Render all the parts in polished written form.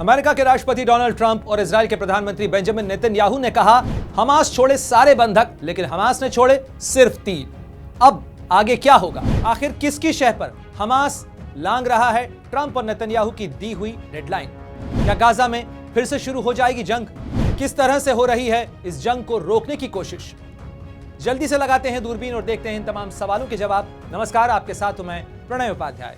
America के राष्ट्रपति Donald Trump और इजराइल के प्रधानमंत्री बेंजामिन नेतन्याहू ने कहा हमास छोड़े सारे बंधक, लेकिन हमास ने छोड़े सिर्फ 3। अब आगे क्या होगा? आखिर किसकी शह पर हमास लांग रहा है ट्रंप और नेतन्याहू की दी हुई डेडलाइन? क्या गाजा में फिर से शुरू हो जाएगी जंग? किस तरह से हो रही है इस जंग को रोकने की कोशिश? जल्दी से लगाते हैं दूरबीन और देखते हैं इन तमाम सवालों के जवाब। नमस्कार, आपके साथ हूं मैं प्रणय उपाध्याय।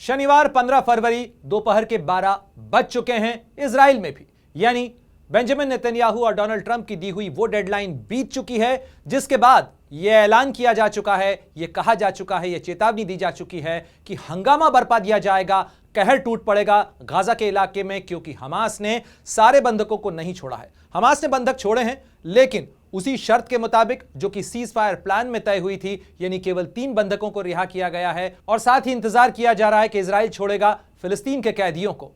शनिवार 15 फरवरी दोपहर के 12 बज चुके हैं इजराइल में भी, यानी बेंजामिन नेतन्याहू और डोनाल्ड ट्रंप की दी हुई वो डेडलाइन बीत चुकी है जिसके बाद यह ऐलान किया जा चुका है, यह कहा जा चुका है, यह चेतावनी दी जा चुकी है कि हंगामा बरपा दिया जाएगा, कहर टूट पड़ेगा गाजा के इलाके में, क्योंकि हमास ने सारे बंधकों को नहीं छोड़ा है। हमास ने बंधक छोड़े हैं, लेकिन उसी शर्त के मुताबिक जो कि सीज फायर प्लान में तय हुई थी, यानी केवल 3 बंधकों को रिहा किया गया है और साथ ही इंतजार किया जा रहा है कि इजराइल छोड़ेगा फिलिस्तीन के कैदियों को।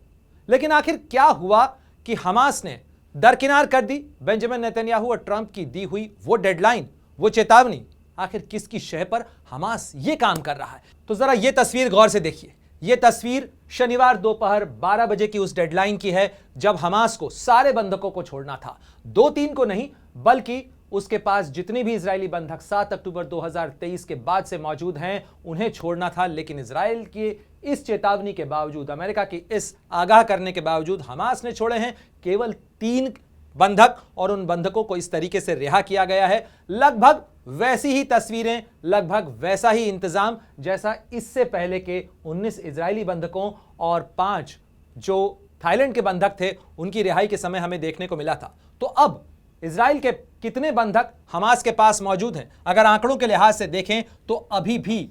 लेकिन आखिर क्या हुआ कि हमास ने दरकिनार कर दी बेंजामिन नेतन्याहू और ट्रंप की दी हुई वो डेडलाइन, वो चेतावनी? आखिर किसकी शह पर हमास ये काम कर रहा है? तो जरा ये तस्वीर गौर से देखिए। यह तस्वीर शनिवार दोपहर 12 बजे की उस डेडलाइन की है जब हमास को सारे बंधकों को छोड़ना था। 2-3 को नहीं, बल्कि उसके पास जितने भी इजरायली बंधक 7 अक्टूबर 2023 के बाद से मौजूद हैं उन्हें छोड़ना था। लेकिन इजराइल की इस चेतावनी के बावजूद, अमेरिका की इस आगाह करने के बावजूद हमास ने छोड़े हैं केवल 3 बंधक और उन बंधकों को इस तरीके से रिहा किया गया है। लगभग वैसी ही तस्वीरें, लगभग वैसा ही इंतजाम जैसा इससे पहले के 19 इजरायली बंधकों और 5 जो थाईलैंड के बंधक थे उनकी रिहाई के समय हमें देखने को मिला था। तो अब इजराइल के कितने बंधक हमास के पास मौजूद हैं? अगर आंकड़ों के लिहाज से देखें तो अभी भी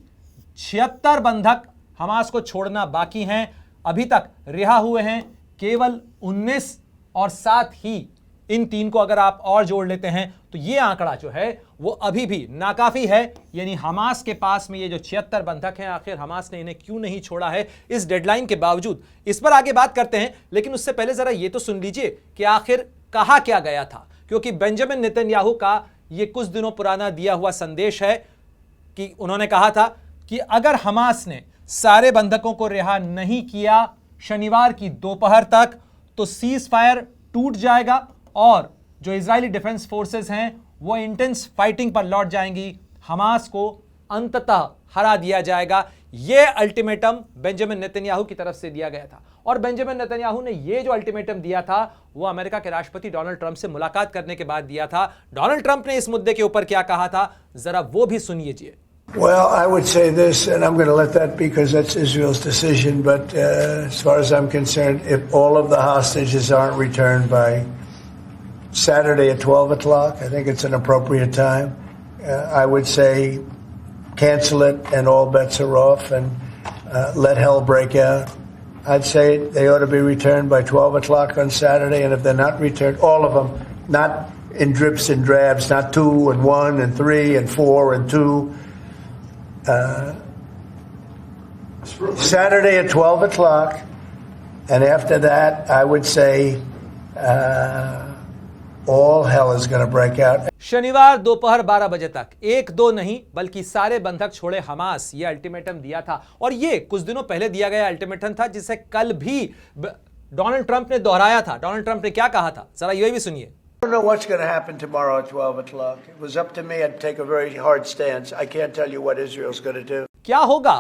76 बंधक हमास को छोड़ना बाकी हैं। अभी तक रिहा हुए हैं केवल 19 और साथ ही इन 3 को अगर आप और जोड़ लेते हैं तो ये आंकड़ा जो है वो अभी भी नाकाफी है। यानी हमास के पास में ये जो 76 बंधक हैं, आखिर हमास ने इन्हें क्यों नहीं छोड़ा है इस डेडलाइन के बावजूद? इस पर आगे बात करते हैं, लेकिन उससे पहले जरा ये तो सुन लीजिए कि आखिर कहा क्या गया था। क्योंकि बेंजामिन नेतन्याहू का ये कुछ दिनों पुराना दिया हुआ संदेश है कि उन्होंने कहा था कि अगर हमास ने सारे बंधकों को रिहा नहीं किया शनिवार की दोपहर तक तो सीज फायर टूट जाएगा और जो इजरायली डिफेंस फोर्सेस हैं वो इंटेंस फाइटिंग पर लौट जाएंगी, हमास को अंततः हरा दिया जाएगा। यह अल्टीमेटम बेंजामिन नेतन्याहू की तरफ से दिया गया था। और बेंजामिन नेतन्याहू ने यह जो अल्टीमेटम दिया था वो अमेरिका के राष्ट्रपति डोनाल्ड ट्रंप से मुलाकात करने के बाद दिया था। डोनाल्ड ट्रंप ने इस मुद्दे के ऊपर क्या कहा था, जरा वो भी सुनिए। Well, I would say this, and I'm going to let that be because that's Israel's decision, but as far as I'm concerned, if all of the hostages aren't returned by Saturday at 12 o'clock, I think it's an appropriate time. I would say cancel it and all bets are off and let hell break out. I'd say they ought to be returned by 12 o'clock on Saturday, and if they're not returned, all of them, not in drips and drabs, not 2 and 1 and 3 and 4 and 2. Saturday at 12 o'clock, and after that, I would say all hell is going to break out. शनिवार दोपहर 12 बजे तक 1-2 नहीं बल्कि सारे बंधक छोड़े Hamas, ये अल्टीमेटम दिया था। और ये कुछ दिनों पहले दिया गया अल्टीमेटम था जिसे कल भी डोनाल्ड ट्रंप ने दोहराया था। डोनाल्ड ट्रंप ने क्या कहा था, जरा ये भी सुनिए। I don't know what's going to happen tomorrow at 12 o'clock. If it was up to me, I'd take a very hard stance. I can't tell you what Israel's going to do. क्या होगा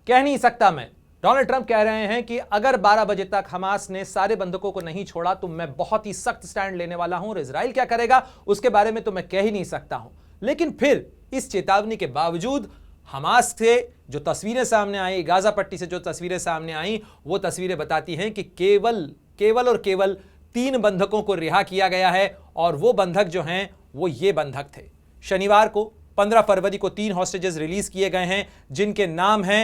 कह नहीं सकता मैं। Donald Trump कह रहे हैं कि अगर 12 बजे तक हमास ने सारे बंधकों को नहीं छोड़ा तो मैं बहुत ही सख्त स्टैंड लेने वाला हूं और इजराइल क्या करेगा उसके बारे में तो मैं कह ही नहीं सकता हूं। लेकिन फिर इस चेतावनी के बावजूद हमास से जो तस्वीरें सामने आई, गाजा पट्टी से जो तस्वीरें सामने आई, वो तस्वीरें बताती हैं कि केवल और केवल 3 बंधकों को रिहा किया गया है और वो बंधक जो हैं वो ये बंधक थे। शनिवार को 15 फरवरी को 3 हॉस्टेजेस रिलीज किए गए हैं जिनके नाम हैं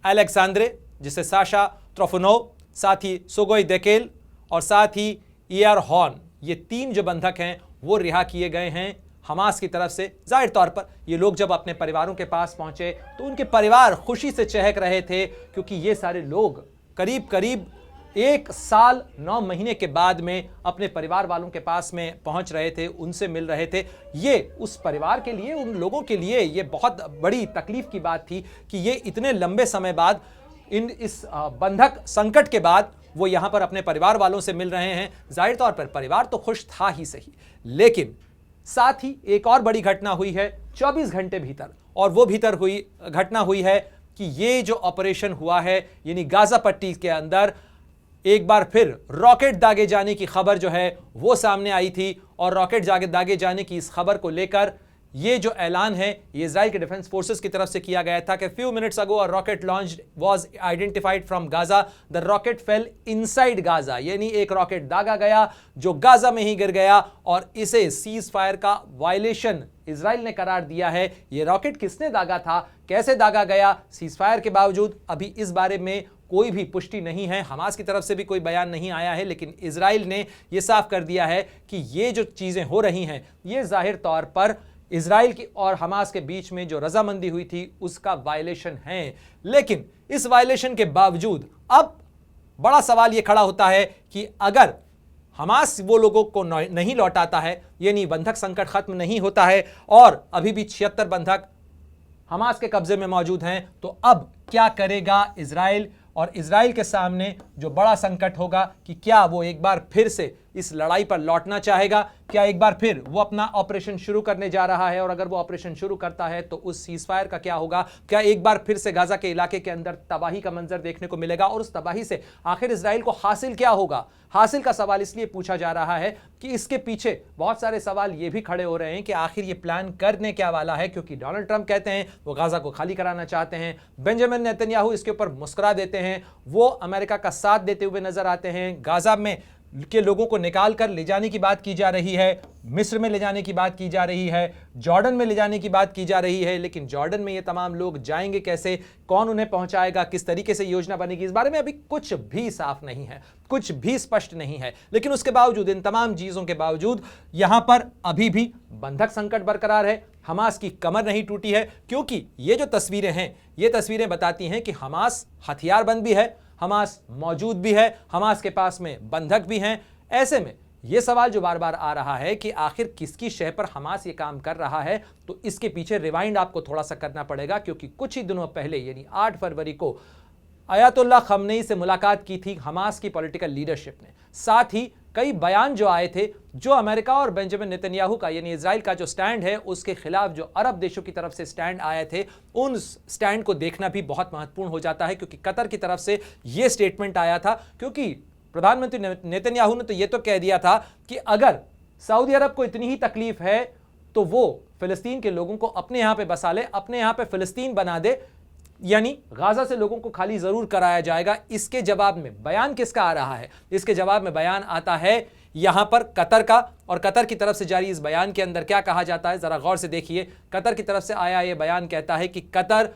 अलेक्जेंद्रे, जिसे साशा त्रोफनोव, साथ ही सोगोई देकेल और साथ ही ईयर हॉर्न। ये 3 जो बंधक हैं वो रिहा किए गए हैं हमास की तरफ से। जाहिर तौर पर ये लोग जब अपने परिवारों के पास पहुंचे तो उनके परिवार खुशी से चहक रहे थे, क्योंकि ये सारे लोग करीब करीब 1 साल 9 महीने के बाद में अपने परिवार वालों के पास में पहुंच रहे थे, उनसे मिल रहे थे। ये उस परिवार के लिए, उन लोगों के लिए ये बहुत बड़ी तकलीफ की बात थी कि ये इतने लंबे समय बाद इस बंधक संकट के बाद वो यहां पर अपने परिवार वालों से मिल रहे हैं। जाहिर तौर पर परिवार तो खुश था ही सही, लेकिन साथ ही एक और बड़ी घटना हुई है 24 घंटे भीतर, और वो घटना हुई है कि ये जो ऑपरेशन हुआ है, यानी गाजा पट्टी के अंदर एक बार फिर रॉकेट दागे जाने की खबर जो है वो सामने आई थी। और रॉकेट दागे जाने की इस खबर को लेकर ये जो ऐलान है ये इजराइल के डिफेंस फोर्सेस की तरफ से किया गया था कि few minutes ago a rocket launch was identified from Gaza, the rocket fail inside Gaza, यानी एक रॉकेट दागा गया जो गाजा में ही गिर गया, और इसे सीज फायर का वायलेशन इजराइल ने करार दिया है। ये रॉकेट किसने दागा था, कैसे दागा गया, सीज फायर के बावजूद अभी इस बारे में कोई भी पुष्टि नहीं है। हमास की तरफ से भी कोई बयान नहीं आया है, लेकिन इजराइल ने यह साफ कर दिया है कि ये जो चीजें हो रही हैं ये जाहिर तौर पर इजराइल की और हमास के बीच में जो रजामंदी हुई थी उसका वायलेशन है। लेकिन इस वायलेशन के बावजूद अब बड़ा सवाल यह खड़ा होता है कि अगर हमास वो लोगों को नहीं लौटाता है, यानी बंधक संकट खत्म नहीं होता है और अभी भी 76 बंधक हमास के कब्जे में मौजूद हैं, तो अब क्या करेगा इजराइल। और इजराइल के सामने जो बड़ा संकट होगा कि क्या वो एक बार फिर से इस लड़ाई पर लौटना चाहेगा, क्या एक बार फिर वो अपना ऑपरेशन शुरू करने जा रहा है, और अगर वो ऑपरेशन शुरू करता है तो उस सीजफायर का क्या होगा, क्या एक बार फिर से गाजा के इलाके के अंदर तबाही का मंजर देखने को मिलेगा, और उस तबाही से आखिर इजराइल को हासिल क्या होगा। हासिल का सवाल इसलिए पूछा जा रहा है कि इसके पीछे बहुत सारे सवाल ये भी खड़े हो रहे हैं कि आखिर ये प्लान करने क्या वाला है, क्योंकि डोनाल्ड ट्रंप कहते हैं वो गाजा को खाली कराना चाहते हैं, बेंजामिन नेतन्याहू इसके ऊपर मुस्कुरा देते हैं, वो अमेरिका का साथ देते हुए नजर आते हैं, गाजा में के लोगों को निकाल कर ले जाने की बात की जा रही है, मिस्र में ले जाने की बात की जा रही है, जॉर्डन में ले जाने की बात की जा रही है, लेकिन जॉर्डन में ये तमाम लोग जाएंगे कैसे, कौन उन्हें पहुंचाएगा, किस तरीके से योजना बनेगी, इस बारे में अभी कुछ भी साफ नहीं है, कुछ भी स्पष्ट नहीं है। लेकिन उसके बावजूद, इन तमाम चीजों के बावजूद यहां पर अभी भी बंधक संकट बरकरार है, हमास की कमर नहीं टूटी है, क्योंकि ये जो तस्वीरें हैं ये तस्वीरें बताती हैं कि हमास हथियारबंद भी है, हमास मौजूद भी है, हमास के पास में बंधक भी हैं। ऐसे में यह सवाल जो बार बार आ रहा है कि आखिर किसकी शह पर हमास ये काम कर रहा है, तो इसके पीछे रिवाइंड आपको थोड़ा सा करना पड़ेगा, क्योंकि कुछ ही दिनों पहले यानी 8 फरवरी को अयातुल्लाह खमनेई से मुलाकात की थी हमास की पॉलिटिकल लीडरशिप ने। साथ ही कई बयान जो आए थे, जो अमेरिका और बेंजामिन नेतन्याहू का यानी इजराइल का जो स्टैंड है उसके खिलाफ जो अरब देशों की तरफ से स्टैंड आए थे, उन स्टैंड को देखना भी बहुत महत्वपूर्ण हो जाता है, क्योंकि कतर की तरफ से यह स्टेटमेंट आया था। क्योंकि प्रधानमंत्री नेतन्याहू ने तो यह तो कह दिया था कि अगर सऊदी अरब को इतनी ही तकलीफ है तो वो फिलिस्तीन के लोगों को अपने यहां पर बसा ले, अपने यहां पर फिलिस्तीन बना दे, यानी गाजा से लोगों को खाली जरूर कराया जाएगा। इसके जवाब में बयान किसका आ रहा है? इसके जवाब में बयान आता है यहां पर कतर का, और कतर की तरफ से जारी इस बयान के अंदर क्या कहा जाता है जरा गौर से देखिए। कतर की तरफ से आया यह बयान कहता है कि Qatar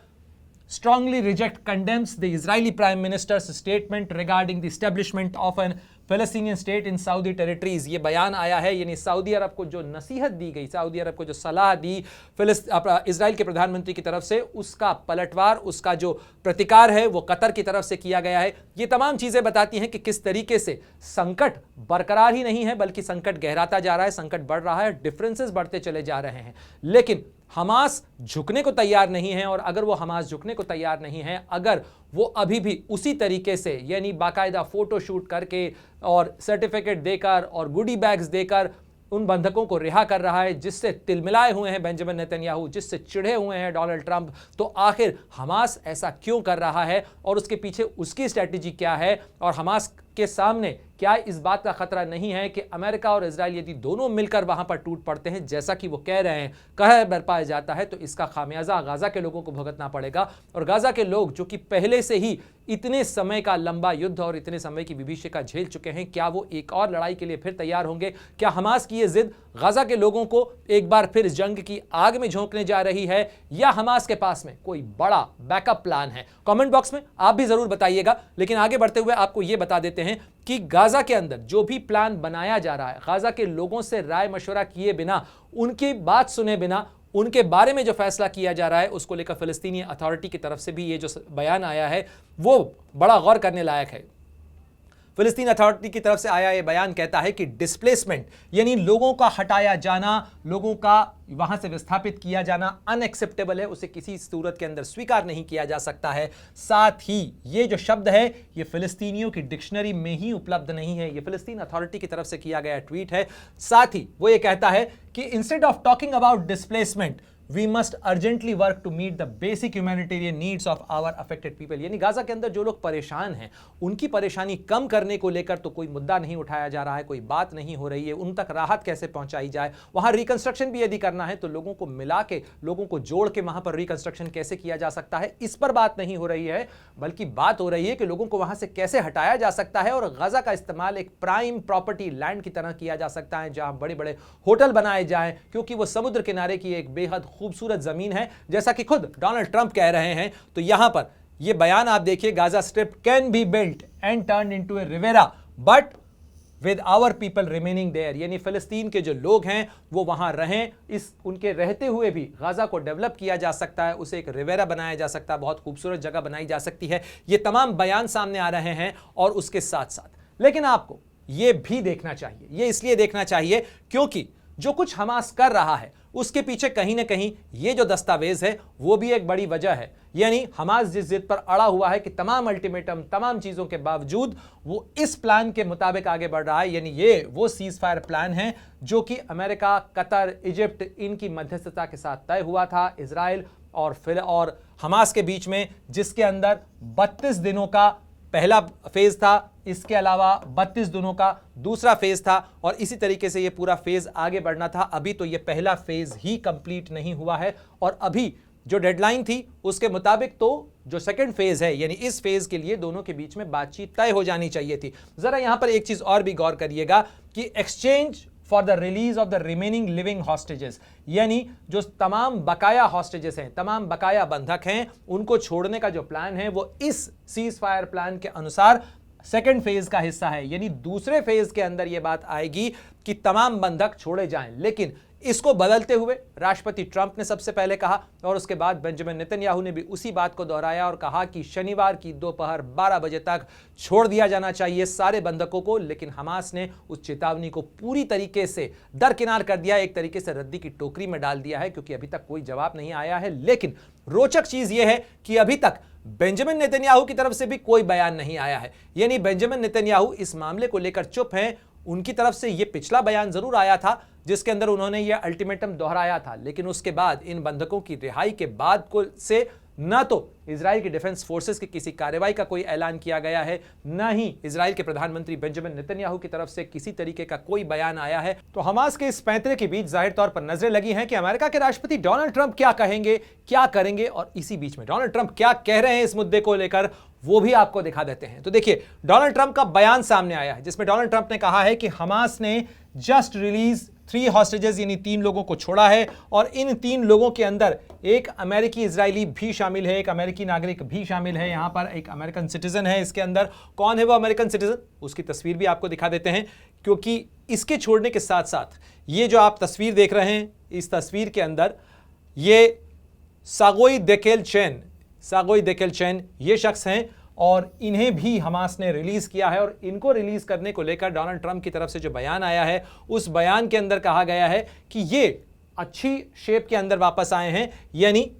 strongly condemns the Israeli Prime Minister's statement regarding the establishment of an Palestinian state in Saudi territories। ये बयान आया है, यानी सऊदी अरब को जो नसीहत दी गई, सऊदी अरब को जो सलाह दी इजराइल के प्रधानमंत्री की तरफ से, उसका पलटवार, उसका जो प्रतिकार है वो कतर की तरफ से किया गया है। ये तमाम चीजें बताती हैं कि किस तरीके से संकट बरकरार ही नहीं है बल्कि संकट गहराता जा रहा है, संकट बढ़ रहा है, डिफरेंसेस बढ़ते चले जा रहे हैं। लेकिन हमास झुकने को तैयार नहीं है, और अगर वो हमास झुकने को तैयार नहीं है, अगर वो अभी भी उसी तरीके से यानी बाकायदा फोटो शूट करके और सर्टिफिकेट देकर और गुडी बैग्स देकर उन बंधकों को रिहा कर रहा है, जिससे तिलमिलाए हुए हैं बेंजामिन नेतन्याहू, जिससे चिढ़े हुए हैं डोनाल्ड ट्रंप, तो आखिर हमास ऐसा क्यों कर रहा है और उसके पीछे उसकी स्ट्रैटेजी क्या है, और हमास के सामने क्या इस बात का खतरा नहीं है कि अमेरिका और इजराइल यदि दोनों मिलकर वहां पर टूट पड़ते हैं, जैसा कि वो कह रहे हैं, कह बरपाया जाता है, तो इसका खामियाजा गाजा के लोगों को भुगतना पड़ेगा। और गाजा के लोग जो कि पहले से ही इतने समय का लंबा युद्ध और इतने समय की विभीषिका झेल चुके हैं, क्या वो एक और लड़ाई के लिए फिर तैयार होंगे? क्या हमास की ये जिद गाजा के लोगों को एक बार फिर जंग की आग में झोंकने जा रही है, या हमास के पास में कोई बड़ा बैकअप प्लान है? कमेंट बॉक्स में आप भी जरूर बताइएगा। लेकिन आगे बढ़ते हुए आपको यह बता देते हैं कि गाजा के अंदर जो भी प्लान बनाया जा रहा है, गाजा के लोगों से राय मशवरा किए बिना, उनकी बात सुने बिना, उनके बारे में जो फैसला किया जा रहा है, उसको लेकर फिलिस्तीनी अथॉरिटी की तरफ से भी ये जो बयान आया है वो बड़ा गौर करने लायक है। फिलिस्तीन अथॉरिटी की तरफ से आया यह बयान कहता है कि डिस्प्लेसमेंट यानी लोगों का हटाया जाना, लोगों का वहां से विस्थापित किया जाना अनएक्सेप्टेबल है, उसे किसी सूरत के अंदर स्वीकार नहीं किया जा सकता है। साथ ही ये जो शब्द है ये फिलिस्तीनियों की डिक्शनरी में ही उपलब्ध नहीं है, ये फिलिस्तीन अथॉरिटी की तरफ से किया गया ट्वीट है। साथ ही वो ये कहता है कि instead of talking about displacement We must urgently work to meet the basic humanitarian needs of our affected people। यानी गाजा के अंदर जो लोग परेशान हैं उनकी परेशानी कम करने को लेकर तो कोई मुद्दा नहीं उठाया जा रहा है, कोई बात नहीं हो रही है, उन तक राहत कैसे पहुंचाई जाए, वहां रिकंस्ट्रक्शन भी यदि करना है तो लोगों को मिला के, लोगों को जोड़ के वहां पर रिकंस्ट्रक्शन कैसे किया जा सकता है, इस पर बात नहीं हो रही है, बल्कि बात हो रही है कि लोगों को वहां से कैसे हटाया जा सकता है और गाजा का इस्तेमाल एक प्राइम प्रॉपर्टी लैंड की तरह किया जा सकता है जहां बड़े बड़े होटल बनाए जाएं, क्योंकि वो समुद्र किनारे की एक बेहद खूबसूरत जमीन है, जैसा कि खुद डोनाल्ड ट्रंप कह रहे हैं। तो यहां पर यह बयान आप देखिए, Gaza strip can be built and turn into a riviera but with our people remaining there. यानी फिलिस्तीन के जो लोग हैं वो वहां रहें, इस उनके रहते हुए भी गाजा को डेवलप किया जा सकता है, उसे एक रिवेरा बनाया जा सकता है, बहुत खूबसूरत जगह बनाई जा सकती है। ये तमाम बयान सामने आ रहे हैं और उसके साथ साथ लेकिन आपको ये भी देखना चाहिए, ये इसलिए देखना चाहिए क्योंकि जो कुछ हमास कर रहा है उसके पीछे कहीं ना कहीं ये जो दस्तावेज है वो भी एक बड़ी वजह है। यानी हमास जिस जिद पर अड़ा हुआ है कि तमाम अल्टीमेटम, तमाम चीजों के बावजूद वो इस प्लान के मुताबिक आगे बढ़ रहा है। यानी ये वो सीज फायर प्लान है जो कि अमेरिका, कतर, इजिप्ट इनकी मध्यस्थता के साथ तय हुआ था इजराइल और हमास के बीच में, जिसके अंदर 32 दिनों का पहला फेज था, इसके अलावा 32 दिनों का दूसरा फेज था और इसी तरीके से ये पूरा फेज आगे बढ़ना था। अभी तो ये पहला फेज ही कंप्लीट नहीं हुआ है और अभी जो डेडलाइन थी उसके मुताबिक तो जो सेकंड फेज है यानी इस फेज के लिए दोनों के बीच में बातचीत तय हो जानी चाहिए थी। जरा यहां पर एक चीज और भी गौर करिएगा कि exchange for the release of the remaining living hostages, यानी जो तमाम बकाया हॉस्टेजेस हैं, तमाम बकाया बंधक हैं, उनको छोड़ने का जो प्लान है वो इस सीज फायर प्लान के अनुसार सेकेंड फेज का हिस्सा है। यानी दूसरे फेज के अंदर यह बात आएगी कि तमाम बंधक छोड़े जाएं, लेकिन इसको बदलते हुए राष्ट्रपति ट्रंप ने सबसे पहले कहा और उसके बाद बेंजामिन नेतन्याहू ने भी उसी बात को दोहराया और कहा कि शनिवार की दोपहर 12 बजे तक छोड़ दिया जाना चाहिए सारे बंधकों को। लेकिन हमास ने उस चेतावनी को पूरी तरीके से दरकिनार कर दिया, एक तरीके से रद्दी की टोकरी में डाल दिया है, क्योंकि अभी तक कोई जवाब नहीं आया है। लेकिन रोचक चीज यह है कि अभी तक बेंजामिन नेतन्याहू की तरफ से भी कोई बयान नहीं आया है। यानी बेंजामिन नेतन्याहू इस मामले को लेकर चुप हैं। उनकी तरफ से यह पिछला बयान जरूर आया था जिसके अंदर उन्होंने यह अल्टीमेटम दोहराया था, लेकिन उसके बाद इन बंधकों की रिहाई के बाद को से न तो इजराइल की डिफेंस फोर्सेस की किसी कार्रवाई का कोई ऐलान किया गया है, न ही इजराइल के प्रधानमंत्री बेंजामिन नेतन्याहू की तरफ से किसी तरीके का कोई बयान आया है। तो हमास के इस पैंतरे के बीच जाहिर तौर पर नजरें लगी हैं कि अमेरिका के राष्ट्रपति डोनाल्ड ट्रंप क्या कहेंगे, क्या करेंगे, और इसी बीच में डोनाल्ड ट्रंप क्या कह रहे हैं इस मुद्दे को लेकर वो भी आपको दिखा देते हैं। तो देखिए, डोनाल्ड ट्रंप का बयान सामने आया है जिसमें डोनाल्ड ट्रंप ने कहा है कि हमास ने जस्ट रिलीज 3 हॉस्टेजेस यानी 3 लोगों को छोड़ा है और इन 3 लोगों के अंदर एक अमेरिकी इजरायली भी शामिल है, एक अमेरिकी नागरिक भी शामिल है, यहां पर एक अमेरिकन सिटीजन है इसके अंदर। कौन है वो अमेरिकन सिटीजन, उसकी तस्वीर भी आपको दिखा देते हैं, क्योंकि इसके छोड़ने के साथ साथ ये जो आप तस्वीर देख रहे हैं, इस तस्वीर के अंदर ये सागोई देकेल चैन ये शख्स हैं और इन्हें भी हमास ने रिलीज किया है। और इनको रिलीज करने को लेकर डोनाल्ड ट्रंप की तरफ से जो बयान आया है उस बयान के अंदर कहा गया है कि ये अच्छी शेप के अंदर वापस आए हैं, यानी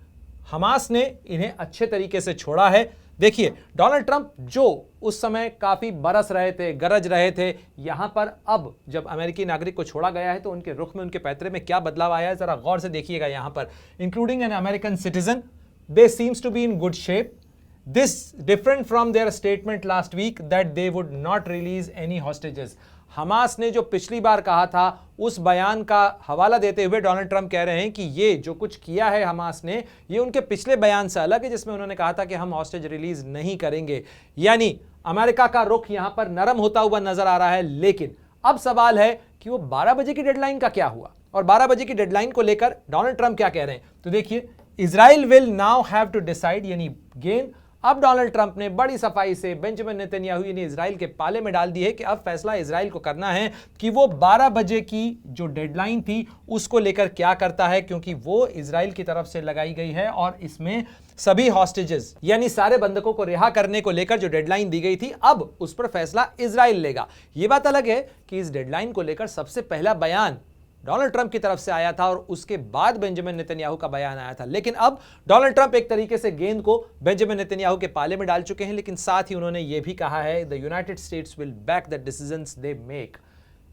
हमास ने इन्हें अच्छे तरीके से छोड़ा है। देखिए, डोनाल्ड ट्रंप जो उस समय काफी बरस रहे थे, गरज रहे थे, यहां पर अब जब अमेरिकी नागरिक को छोड़ा गया है तो उनके रुख में, उनके पैतरे में क्या बदलाव आया है, जरा गौर से देखिएगा। यहां पर including an American citizen, they seems to be in good shape. This different from their statement last week that they would not release any hostages. Hamas ने जो पिछली बार कहा था उस बयान का हवाला देते हुए डोनाल्ड ट्रंप कह रहे हैं कि ये जो कुछ किया है हमास ने, ये उनके पिछले बयान से अलग है जिसमें उन्होंने कहा था कि हम हॉस्टेज रिलीज नहीं करेंगे। यानी अमेरिका का रुख यहां पर नरम होता हुआ नजर आ रहा है। लेकिन अब सवाल है कि वो 12 बजे की डेडलाइन का क्या हुआ, और 12 बजे की डेडलाइन को लेकर डोनाल्ड ट्रंप क्या कह रहे हैं। तो देखिए, Israel will now have to decide, यानी गेन अब डोनाल्ड ट्रंप ने बड़ी सफाई से बेंजामिन नेतन्याहू ने इजराइल के पाले में डाल दी है कि अब फैसला इजराइल को करना है कि वो 12 बजे की जो डेडलाइन थी उसको लेकर क्या करता है, क्योंकि वो इजराइल की तरफ से लगाई गई है और इसमें सभी हॉस्टेजेस यानी सारे बंधकों को रिहा करने को लेकर जो डेडलाइन दी गई थी अब उस पर फैसला इजराइल लेगा। यह बात अलग है कि इस डेडलाइन को लेकर सबसे पहला बयान डोनाल्ड ट्रंप की तरफ से आया था और उसके बाद बेंजामिन नेतन्याहू का बयान आया था। लेकिन अब डोनाल्ड ट्रंप एक तरीके से गेंद को बेंजामिन नेतन्याहू के पाले में डाल चुके हैं, लेकिन साथ ही उन्होंने यह भी कहा है the United states will back the decisions they make,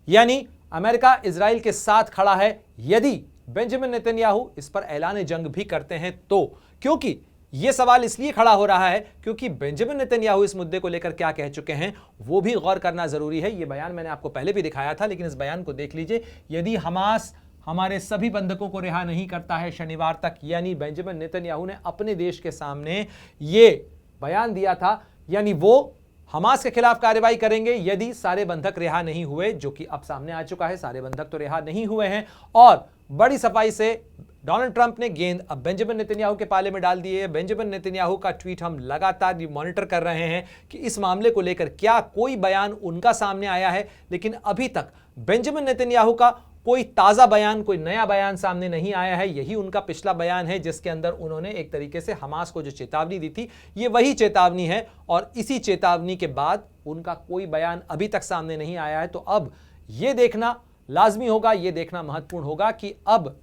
यानी अमेरिका इजराइल के साथ खड़ा है यदि बेंजामिन नेतन्याहू इस पर ऐलान जंग भी करते हैं तो। क्योंकि यह सवाल इसलिए खड़ा हो रहा है क्योंकि बेंजामिन नेतन्याहू इस मुद्दे को लेकर क्या कह चुके हैं वो भी गौर करना जरूरी है। यह बयान मैंने आपको पहले भी दिखाया था, लेकिन इस बयान को देख लीजिए। यदि हमास हमारे सभी बंधकों को रिहा नहीं करता है शनिवार तक, यानी बेंजामिन नेतन्याहू ने अपने देश के सामने यह बयान दिया था, यानी वो हमास के खिलाफ कार्रवाई करेंगे यदि सारे बंधक रिहा नहीं हुए, जो कि अब सामने आ चुका है। सारे बंधक तो रिहा नहीं हुए हैं और बड़ी सफाई से डोनाल्ड ट्रंप ने गेंद अब बेंजामिन नेतन्याहू के पाले में डाल दी है। बेंजामिन नेतन्याहू का ट्वीट हम लगातार मॉनिटर कर रहे हैं कि इस मामले को लेकर क्या कोई बयान उनका सामने आया है, लेकिन अभी तक बेंजामिन नेतन्याहू का कोई ताजा बयान, कोई नया बयान सामने नहीं आया है। यही उनका पिछला बयान है जिसके अंदर उन्होंने एक तरीके से हमास को जो चेतावनी दी थी ये वही चेतावनी है और इसी चेतावनी के बाद उनका कोई बयान अभी तक सामने नहीं आया है। तो अब यह देखना लाजमी होगा, यह देखना महत्वपूर्ण होगा कि अब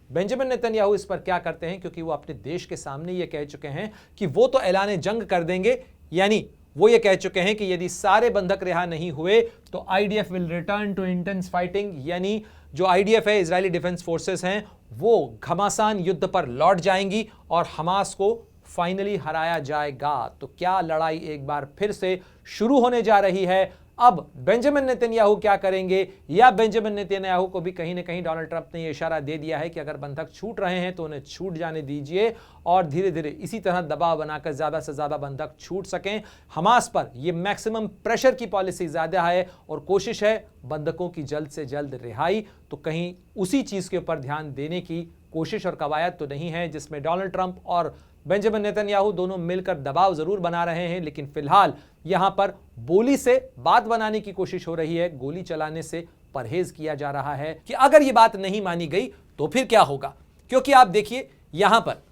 बेंजामिन नेतन्याहू इस पर क्या करते हैं, क्योंकि वो अपने देश के सामने यह कह चुके हैं कि वो तो ऐलान जंग कर देंगे, यानी वो ये कह चुके हैं कि यदि सारे बंधक रिहा नहीं हुए तो IDF will return to intense fighting, यानी जो आईडीएफ है इजरायली डिफेंस फोर्सेस हैं वो घमासान युद्ध पर लौट जाएंगी और हमास को फाइनली हराया जाएगा। तो क्या लड़ाई एक बार फिर से शुरू होने जा रही है। अब बेंजामिन नेतन्याहू क्या करेंगे, या बेंजामिन नेतन्याहू को भी कहीं ना कहीं डोनाल्ड ट्रंप ने यह इशारा दे दिया है कि अगर बंधक छूट रहे हैं तो उन्हें छूट जाने दीजिए और धीरे धीरे इसी तरह दबाव बनाकर ज्यादा से ज्यादा बंधक छूट सकें। हमास पर यह मैक्सिमम प्रेशर की पॉलिसी ज्यादा है और कोशिश है बंधकों की जल्द से जल्द रिहाई। तो कहीं उसी चीज के ऊपर ध्यान देने की कोशिश और कवायद तो नहीं है जिसमें डोनाल्ड ट्रंप और बेंजामिन नेतन्याहू दोनों मिलकर दबाव जरूर बना रहे हैं, लेकिन फिलहाल यहां पर बोली से बात बनाने की कोशिश हो रही है, गोली चलाने से परहेज किया जा रहा है कि अगर यह बात नहीं मानी गई तो फिर क्या होगा। क्योंकि आप देखिए यहां पर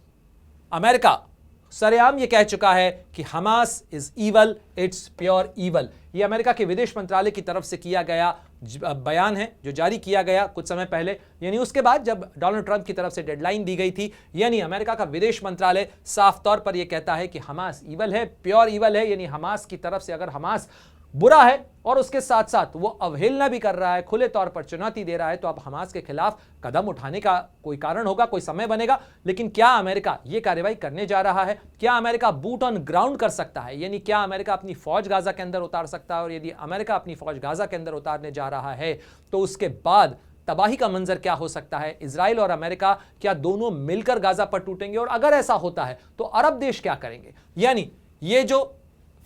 अमेरिका सरेआम यह कह चुका है कि Hamas is evil, it's pure evil. यह अमेरिका के विदेश मंत्रालय की तरफ से किया गया बयान है जो जारी किया गया कुछ समय पहले, यानी उसके बाद जब डोनाल्ड ट्रंप की तरफ से डेडलाइन दी गई थी। यानी अमेरिका का विदेश मंत्रालय साफ तौर पर यह कहता है कि हमास ईवल है, प्योर ईवल है, यानी हमास की तरफ से अगर हमास बुरा है और उसके साथ साथ वो अवहेलना भी कर रहा है, खुले तौर पर चुनौती दे रहा है, तो अब हमास के खिलाफ कदम उठाने का कोई कारण होगा, कोई समय बनेगा। लेकिन क्या अमेरिका ये कार्रवाई करने जा रहा है? क्या अमेरिका बूट ऑन ग्राउंड कर सकता है, यानी क्या अमेरिका अपनी फौज गाजा के अंदर उतार सकता है? और यदि अमेरिका अपनी फौज गाजा के अंदर उतारने जा रहा है तो उसके बाद तबाही का मंजर क्या हो सकता है? इजराइल और अमेरिका क्या दोनों मिलकर गाजा पर टूटेंगे? और अगर ऐसा होता है तो अरब देश क्या करेंगे? यानी ये जो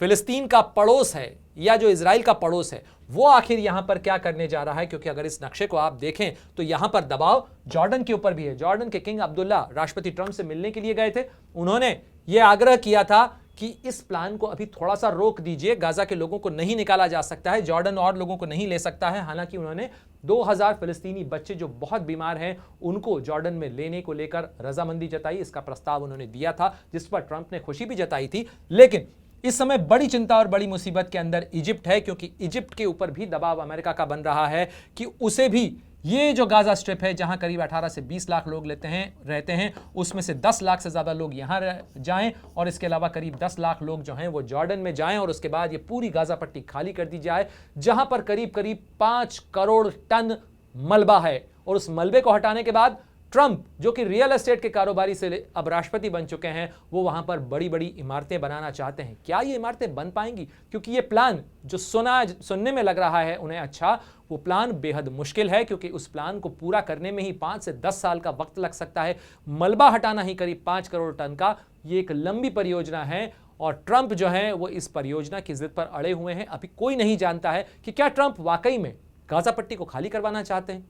फिलिस्तीन का पड़ोस है या जो इजराइल का पड़ोस है वो आखिर यहां पर क्या करने जा रहा है? क्योंकि अगर इस नक्शे को आप देखें तो यहां पर दबाव जॉर्डन के ऊपर भी है। जॉर्डन के किंग अब्दुल्ला राष्ट्रपति ट्रंप से मिलने के लिए गए थे, उन्होंने यह आग्रह किया था कि इस प्लान को अभी थोड़ा सा रोक दीजिए, गाजा के लोगों को नहीं निकाला जा सकता है, जॉर्डन और लोगों को नहीं ले सकता है। हालांकि उन्होंने 2000 फिलिस्तीनी बच्चे जो बहुत बीमार हैं उनको जॉर्डन में लेने को लेकर रजामंदी जताई, इसका प्रस्ताव उन्होंने दिया था जिस पर ट्रंप ने खुशी भी जताई थी। लेकिन इस समय बड़ी चिंता और बड़ी मुसीबत के अंदर इजिप्ट है, क्योंकि इजिप्ट के ऊपर भी दबाव अमेरिका का बन रहा है कि उसे भी ये जो गाजा स्ट्रिप है जहां करीब 18 से 20 लाख लोग रहते हैं उसमें से 10 लाख से ज़्यादा लोग यहां जाएं और इसके अलावा करीब 10 लाख लोग जो हैं वो जॉर्डन में जाएं और उसके बाद ये पूरी गाजा पट्टी खाली कर दी जाए जहां पर करीब करीब 5 करोड़ टन मलबा है। और उस मलबे को हटाने के बाद ट्रंप जो कि रियल एस्टेट के कारोबारी से अब राष्ट्रपति बन चुके हैं वो वहां पर बड़ी बड़ी इमारतें बनाना चाहते हैं। क्या ये इमारतें बन पाएंगी? क्योंकि ये प्लान जो सुनने में लग रहा है उन्हें अच्छा, वो प्लान बेहद मुश्किल है क्योंकि उस प्लान को पूरा करने में ही 5 से 10 साल का वक्त लग सकता है। मलबा हटाना ही करीब 5 करोड़ टन का ये एक लंबी परियोजना है और ट्रंप जो है वो इस परियोजना की जिद पर अड़े हुए हैं। अभी कोई नहीं जानता है कि क्या ट्रंप वाकई में गाजा पट्टी को खाली करवाना चाहते हैं।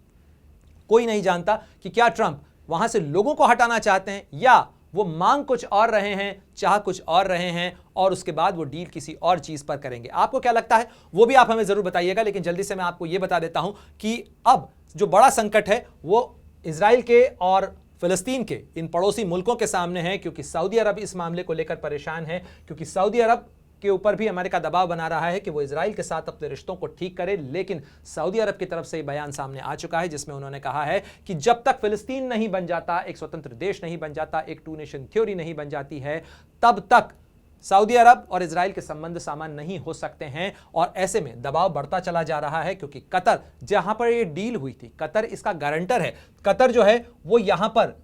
कोई नहीं जानता कि क्या ट्रंप वहां से लोगों को हटाना चाहते हैं या वो मांग कुछ और रहे हैं, चाह कुछ और रहे हैं, और उसके बाद वो डील किसी और चीज पर करेंगे। आपको क्या लगता है वो भी आप हमें जरूर बताइएगा। लेकिन जल्दी से मैं आपको ये बता देता हूं कि अब जो बड़ा संकट है वो इजराइल के और फिलिस्तीन के इन पड़ोसी मुल्कों के सामने है, क्योंकि सऊदी अरब इस मामले को लेकर परेशान है, क्योंकि सऊदी अरब के ऊपर भी अमेरिका दबाव बना रहा है कि वो इजराइल के साथ अपने रिश्तों को ठीक करे। लेकिन सऊदी अरब की तरफ से बयान सामने आ चुका है जिसमें उन्होंने कहा है कि जब तक फिलिस्तीन नहीं बन जाता, एक स्वतंत्र देश नहीं बन जाता, एक टू नेशन थ्योरी नहीं बन जाती है, तब तक सऊदी अरब और इजराइल के संबंध सामान्य नहीं हो सकते हैं। और ऐसे में दबाव बढ़ता चला जा रहा है, क्योंकि कतर, जहां पर यह डील हुई थी, कतर इसका गारंटर है। कतर जो है वो यहां पर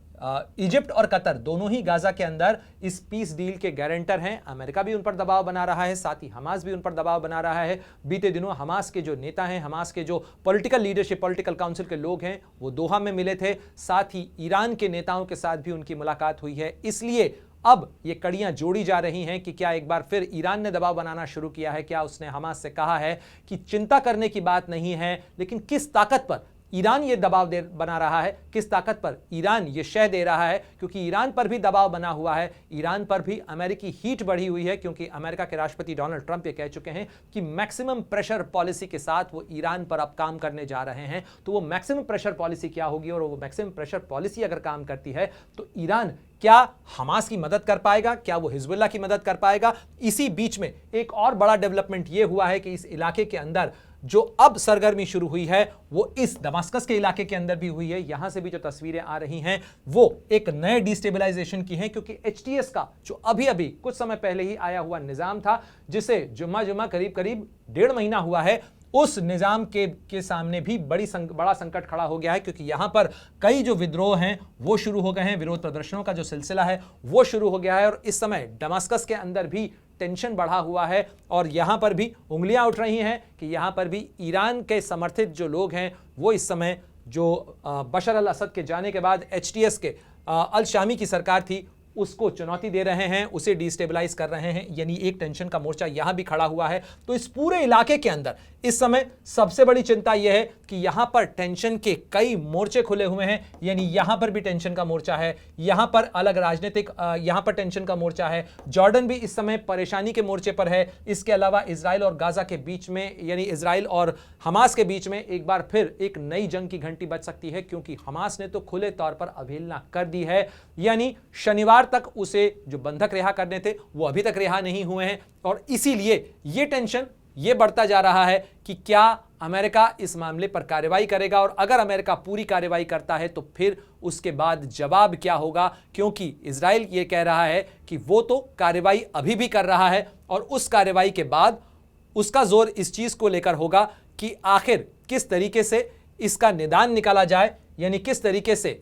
इजिप्ट और कतर दोनों ही गाजा के अंदर इस पीस डील के गारंटर हैं। अमेरिका भी उन पर दबाव बना रहा है, साथ ही हमास भी उन पर दबाव बना रहा है। बीते दिनों हमास के जो नेता हैं, हमास के जो पॉलिटिकल लीडरशिप, पॉलिटिकल काउंसिल के लोग हैं, वो दोहा में मिले थे। साथ ही ईरान के नेताओं के साथ भी उनकी मुलाकात हुई है। इसलिए अब ये कड़ियां जोड़ी जा रही हैं कि क्या एक बार फिर ईरान ने दबाव बनाना शुरू किया है, क्या उसने हमास से कहा है कि चिंता करने की बात नहीं है, लेकिन किस ताकत पर ईरान ये दबाव बना रहा है, किस ताकत पर ईरान ये शह दे रहा है, क्योंकि ईरान पर भी दबाव बना हुआ है, ईरान पर भी अमेरिकी हीट बढ़ी हुई है, क्योंकि अमेरिका के राष्ट्रपति डोनाल्ड ट्रंप ये कह चुके हैं कि मैक्सिमम प्रेशर पॉलिसी के साथ वो ईरान पर अब काम करने जा रहे हैं। तो वो मैक्सिमम प्रेशर पॉलिसी क्या होगी, और वो मैक्सिमम प्रेशर पॉलिसी अगर काम करती है तो ईरान क्या हमास की मदद कर पाएगा, क्या वो हिजबुल्लाह की मदद कर पाएगा। इसी बीच में एक और बड़ा डेवलपमेंट ये हुआ है कि इस इलाके के अंदर जो अब सरगर्मी शुरू हुई है वो इस दमास्कस के इलाके के अंदर भी हुई है। यहां से भी जो तस्वीरें आ रही हैं वो एक नए डिस्टेबलाइजेशन की हैं, क्योंकि एचटीएस का जो अभी अभी कुछ समय पहले ही आया हुआ निजाम था, जिसे जुम्मा करीब करीब 1.5 महीना हुआ है, उस निजाम के सामने भी बड़ा संकट खड़ा हो गया है, क्योंकि यहां पर कई जो विद्रोह हैं वो शुरू हो गए हैं, विरोध प्रदर्शनों का जो सिलसिला है वो शुरू हो गया है। और इस समय दमास्कस के अंदर भी टेंशन बढ़ा हुआ है, और यहां पर भी उंगलियां उठ रही हैं कि यहां पर भी ईरान के समर्थित जो लोग हैं वो इस समय जो बशर अल असद के जाने के बाद एचटीएस के अल शामी की सरकार थी उसको चुनौती दे रहे हैं, उसे डिस्टेबलाइज कर रहे हैं। यानी एक टेंशन का मोर्चा यहां भी खड़ा हुआ है। तो इस पूरे इलाके के अंदर इस समय सबसे बड़ी चिंता यह है कि यहां पर टेंशन के कई मोर्चे खुले हुए हैं। यानी यहां पर भी टेंशन का मोर्चा है, यहां पर अलग राजनीतिक यहां पर टेंशन का मोर्चा है। जॉर्डन भी इस समय परेशानी के मोर्चे पर है। इसके अलावा इजराइल और गाजा के बीच में, यानी इजराइल और हमास के बीच में एक बार फिर एक नई जंग की घंटी बज सकती है, क्योंकि हमास ने तो खुले तौर पर अवहेलना कर दी है। यानी शनिवार तक उसे जो बंधक रिहा करने थे वो अभी तक रिहा नहीं हुए हैं, और इसीलिए ये टेंशन ये बढ़ता जा रहा है कि क्या अमेरिका इस मामले पर कार्रवाई करेगा, और अगर अमेरिका पूरी कार्रवाई करता है तो फिर उसके बाद जवाब क्या होगा, क्योंकि इजराइल ये कह रहा है कि वो तो कार्रवाई अभी भी कर रहा है, और उस कार्रवाई के बाद उसका जोर इस चीज को लेकर होगा कि आखिर किस तरीके से इसका निदान निकाला जाए, यानी किस तरीके से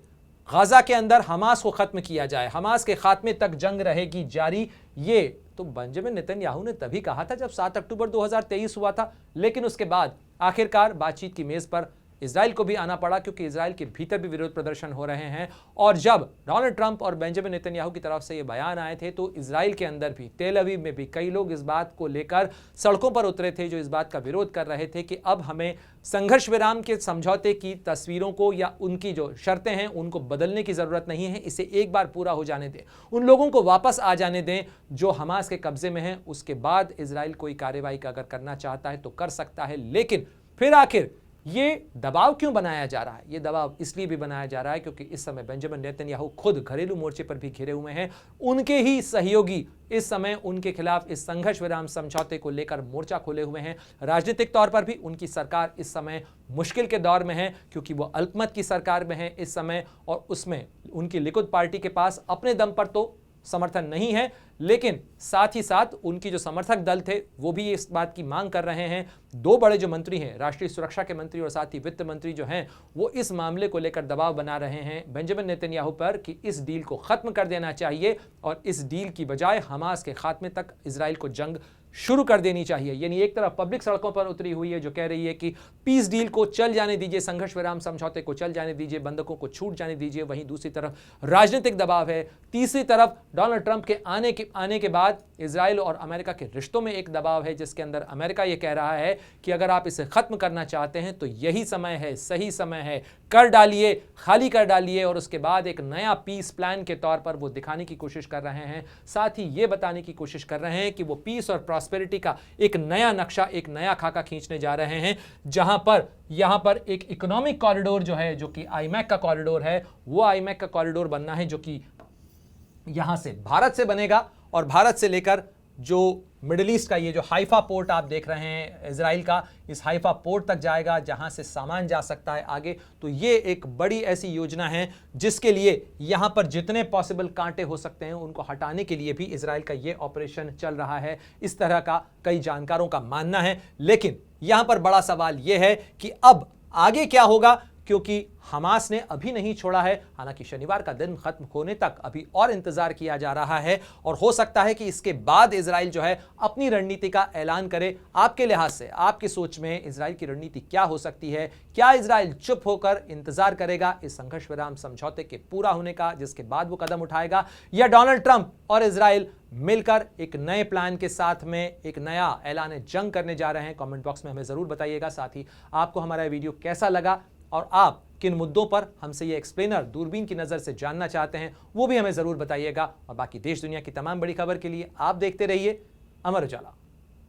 गाजा के अंदर हमास को खत्म किया जाए, हमास के खात्मे तक जंग रहेगी जारी। ये तो बेंजामिन नेतन्याहू ने तभी कहा था जब 7 अक्टूबर 2023 हुआ था, लेकिन उसके बाद आखिरकार बातचीत की मेज पर इजराइल को भी आना पड़ा, क्योंकि इजराइल के भीतर भी विरोध प्रदर्शन हो रहे हैं। और जब डोनाल्ड ट्रंप और बेंजामिन नेतन्याहू की तरफ से ये बयान आए थे तो इजराइल के अंदर भी, तेल अवीव में भी कई लोग इस बात को लेकर सड़कों पर उतरे थे, जो इस बात का विरोध कर रहे थे कि अब हमें संघर्ष विराम के समझौते की तस्वीरों को या उनकी जो शर्तें हैं उनको बदलने की जरूरत नहीं है, इसे एक बार पूरा हो जाने दें, उन लोगों को वापस आ जाने दें जो हमास के कब्जे में हैं। उसके बाद इजराइल कोई कार्रवाई का अगर करना चाहता है तो कर सकता है। लेकिन फिर आखिर ये दबाव क्यों बनाया जा रहा है? ये दबाव इसलिए भी बनाया जा रहा है क्योंकि इस समय बेंजामिन नेतन्याहू खुद घरेलू मोर्चे पर भी घिरे हुए हैं। उनके ही सहयोगी इस समय उनके खिलाफ इस संघर्ष विराम समझौते को लेकर मोर्चा खोले हुए हैं। राजनीतिक तौर पर भी उनकी सरकार इस समय मुश्किल के दौर में है, क्योंकि वो अल्पमत की सरकार में है इस समय, और उसमें उनकी लिकुद पार्टी के पास अपने दम पर तो समर्थन नहीं है, लेकिन साथ ही साथ उनकी जो समर्थक दल थे वो भी इस बात की मांग कर रहे हैं। 2 बड़े जो मंत्री हैं, राष्ट्रीय सुरक्षा के मंत्री और साथ ही वित्त मंत्री जो हैं, वो इस मामले को लेकर दबाव बना रहे हैं बेंजामिन नेतन्याहू पर कि इस डील को खत्म कर देना चाहिए और इस डील की बजाय हमास के खात्मे तक इजराइल को जंग शुरू कर देनी चाहिए। यानी एक तरफ पब्लिक सड़कों पर उतरी हुई है जो कह रही है कि पीस डील को चल जाने दीजिए, संघर्ष विराम समझौते को चल जाने दीजिए, बंधकों को छूट जाने दीजिए। वहीं दूसरी तरफ राजनीतिक दबाव है। तीसरी तरफ डोनाल्ड ट्रंप के आने के बाद इजराइल और अमेरिका के रिश्तों में एक दबाव है, जिसके अंदर अमेरिका यह कह रहा है कि अगर आप इसे खत्म करना चाहते हैं तो यही समय है, सही समय है, कर डालिए, खाली कर डालिए और उसके बाद एक नया पीस प्लान के तौर पर वो दिखाने की कोशिश कर रहे हैं। साथ ही ये बताने की कोशिश कर रहे हैं कि वो पीस और प्रॉस्पेरिटी का एक नया नक्शा, एक नया खाका खींचने जा रहे हैं, जहां पर यहां पर एक इकोनॉमिक कॉरिडोर जो है, जो कि आईमैक का कॉरिडोर है, वो आईमैक का कॉरिडोर बनना है, जो कि यहां से भारत से बनेगा और भारत से लेकर जो मिडिल ईस्ट का ये जो हाइफा पोर्ट आप देख रहे हैं इजराइल का, इस हाइफा पोर्ट तक जाएगा जहां से सामान जा सकता है आगे। तो ये एक बड़ी ऐसी योजना है जिसके लिए यहां पर जितने पॉसिबल कांटे हो सकते हैं उनको हटाने के लिए भी इजराइल का ये ऑपरेशन चल रहा है, इस तरह का कई जानकारों का मानना है। लेकिन यहां पर बड़ा सवाल यह है कि अब आगे क्या होगा, क्योंकि हमास ने अभी नहीं छोड़ा है। हालांकि शनिवार का दिन खत्म होने तक अभी और इंतजार किया जा रहा है और हो सकता है कि इसके बाद इजराइल जो है अपनी रणनीति का ऐलान करे। आपके लिहाज से, आपकी सोच में इजराइल की रणनीति क्या हो सकती है? क्या इजराइल चुप होकर इंतजार करेगा इस संघर्ष विराम समझौते के पूरा होने का, जिसके बाद वो कदम उठाएगा, या डोनाल्ड ट्रंप और इजराइल मिलकर एक नए प्लान के साथ में एक नया ऐलान जंग करने जा रहे हैं? कमेंट बॉक्स में हमें जरूर बताइएगा। साथ ही आपको हमारा वीडियो कैसा लगा और आप किन मुद्दों पर हमसे ये एक्सप्लेनर दूरबीन की नजर से जानना चाहते हैं, वो भी हमें जरूर बताइएगा। और बाकी देश दुनिया की तमाम बड़ी खबर के लिए आप देखते रहिए अमर उजाला।